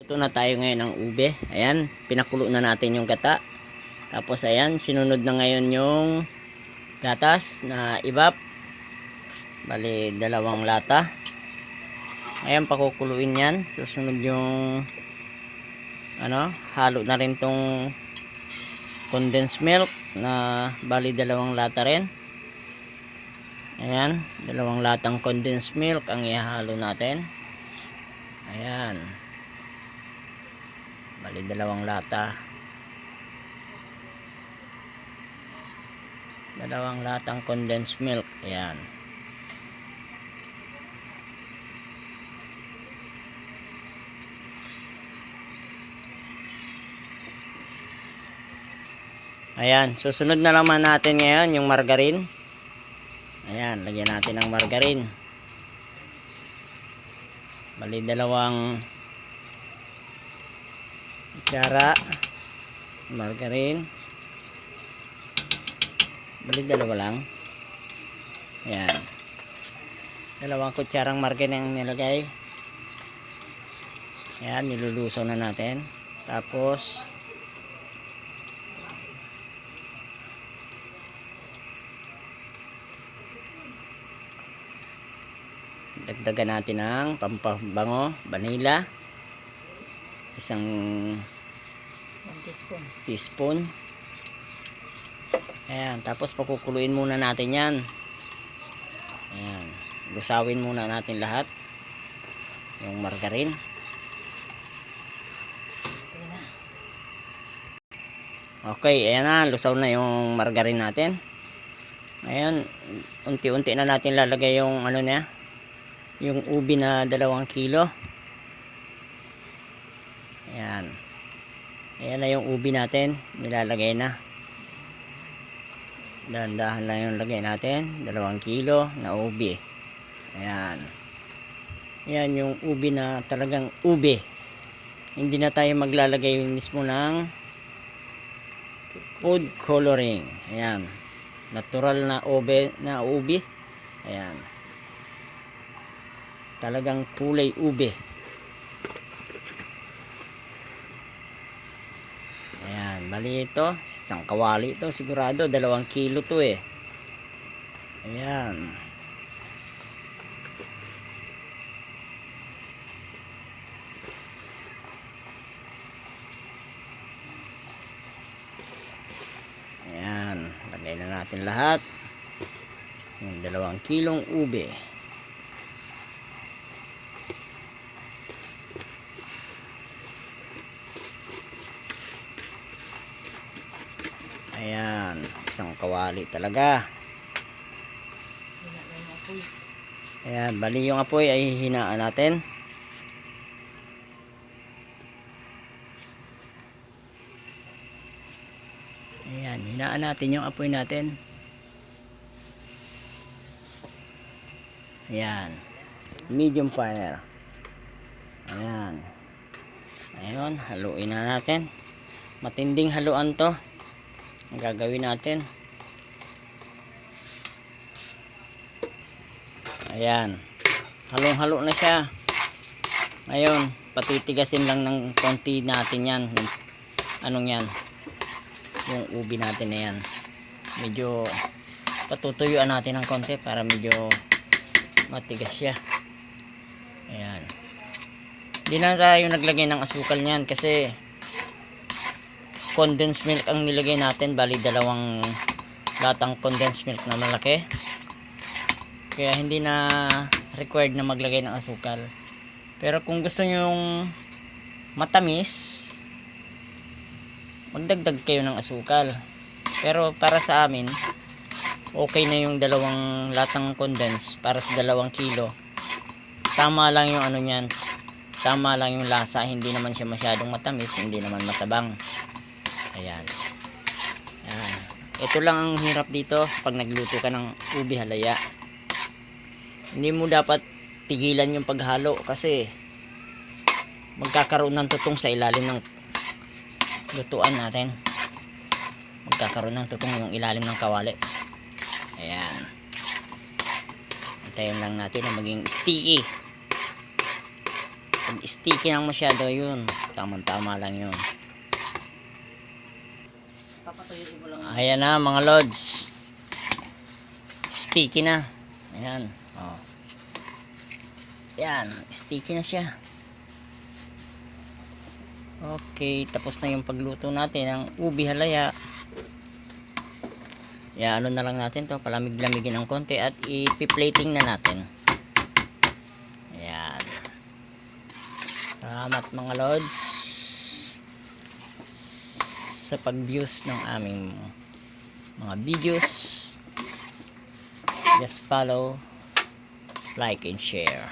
Ito na tayo ngayon ng ube. Ayan, pinakulo na natin yung gata. Tapos ayan, sinunod na ngayon yung gatas na ibap. Bali, 2 lata. Ayan, pakukuluin yan. Susunod yung halo na rin tong condensed milk na bali 2 lata rin. Ayan, 2 latang condensed milk ang ihalo natin. Ayan. Bali 2 lata. 2 latang condensed milk. Ayan. Ayan, susunod na naman natin ngayon yung margarine. Ayan, lagyan natin ng margarine. Bali 2 kutsara margarine. Bali 2 lang. Ayan. 2 kutsarang margarine ang nilagay. Ayan, nilulusaw na natin. Tapos dagdagan natin ng pampabango, vanilla, 1 teaspoon. Ayan, tapos pakukuluin muna natin yan. Ayan, lusawin muna natin lahat yung margarine. Okay, ayan na, lusaw na yung margarine natin. Ayan, unti-unti na natin lalagay yung yung ubi na 2 kilo. Ayan. Ayan na yung ubi natin. Nilalagay na. Dahan-dahan lang yung lagay natin. 2 kilo na ubi. Ayan. Ayan yung ubi na talagang ubi. Hindi na tayo maglalagay mismo ng food coloring. Ayan. Natural na ubi. Ayan. Talagang kulay ube. Ayan, bali ito, 1 kawali ito, sigurado 2 kilo to eh. Ayan. Ayan, lagay na natin lahat. Yung 2 kilong ube. Ayan, 1 kawali talaga. Ayan, bali yung apoy ay hihinaan natin. Ayan, hinaan natin yung apoy natin. Ayan, medium fire. Ayan. Ayun, haluin na natin. Matinding haluan to ang gagawin natin. Ayan, halong-halo na siya. Ngayon, patitigasin lang ng konti natin yan. Yan, yung ubi natin na yan. Medyo patutuyuan natin ng konti para medyo matigas siya. Ayan, hindi na tayo naglagay ng asukal niyan kasi condensed milk ang nilagay natin. Bali 2 latang condensed milk na malaki, kaya hindi na required na maglagay ng asukal. Pero kung gusto nyo yung matamis, magdagdag kayo ng asukal. Pero para sa amin, okay na yung 2 latang condensed para sa 2 kilo. Tama lang yung niyan, tama lang yung lasa. Hindi naman siya masyadong matamis, hindi naman matabang. Ayan. Ayan. Ito lang ang hirap dito sa pag nagluto ka ng ubi halaya. Hindi mo dapat tigilan yung paghalo kasi magkakaroon ng tutong sa ilalim ng lutuan natin. Magkakaroon ng tutong yung ilalim ng kawali. Ayan. Antayin lang natin na maging sticky. Pag sticky lang masyado, yun. Tama lang yun. Ayan na mga lods. Sticky na. Ayan. Oh. Yan. Sticky na siya. Okay. Tapos na yung pagluto natin ng ubi halaya. Ano na lang natin to. Palamig-lamigin ng konti. At ipi-plating na natin. Ayan. Salamat mga lods sa pag-views ng aming mga videos. Just follow, like, and share.